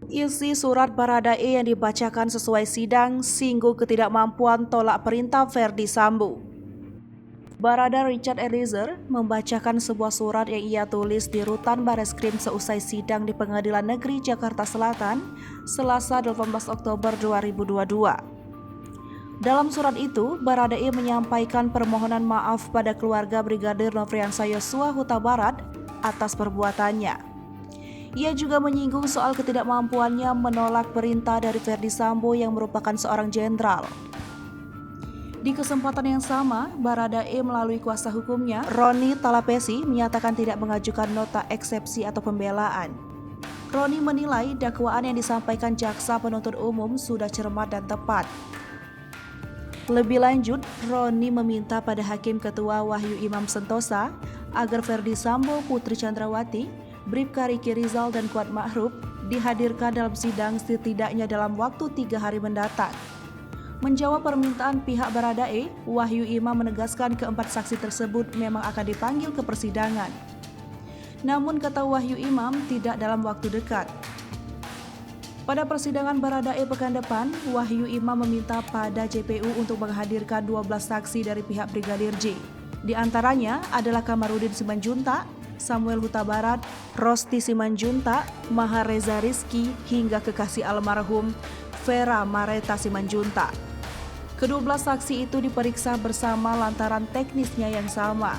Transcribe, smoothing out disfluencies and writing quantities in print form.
Isi surat Baradae yang dibacakan sesuai sidang singgung ketidakmampuan tolak perintah Verdi Sambo. Barada Richard Eliezer membacakan sebuah surat yang ia tulis di Rutan Bareskrim seusai sidang di Pengadilan Negeri Jakarta Selatan, Selasa 18 Oktober 2022. Dalam surat itu, Baradae menyampaikan permohonan maaf pada keluarga Brigadir Nofriansah Yosua Huta Barat atas perbuatannya. Ia juga menyinggung soal ketidakmampuannya menolak perintah dari Verdi Sambo yang merupakan seorang jenderal. Di kesempatan yang sama, Baradae melalui kuasa hukumnya, Roni Talapesi, menyatakan tidak mengajukan nota eksepsi atau pembelaan. Roni menilai dakwaan yang disampaikan jaksa penuntut umum sudah cermat dan tepat. Lebih lanjut, Roni meminta pada Hakim Ketua Wahyu Imam Sentosa agar Verdi Sambo, Putri Chandrawati, Bribka Riki Rizal dan Kuat Ma'ruf dihadirkan dalam sidang setidaknya dalam waktu 3 hari mendatang. Menjawab permintaan pihak Baradae, Wahyu Imam menegaskan keempat saksi tersebut memang akan dipanggil ke persidangan. Namun kata Wahyu Imam tidak dalam waktu dekat. Pada persidangan Baradae pekan depan, Wahyu Imam meminta pada JPU untuk menghadirkan 12 saksi dari pihak Brigadir J. Di antaranya adalah Kamarudin Simanjuntak, Samuel Huta Barat, Rosti Simanjuntak, Maha Reza Rizky, hingga kekasih almarhum Vera Mareta Simanjuntak. Kedua belas saksi itu diperiksa bersama lantaran teknisnya yang sama.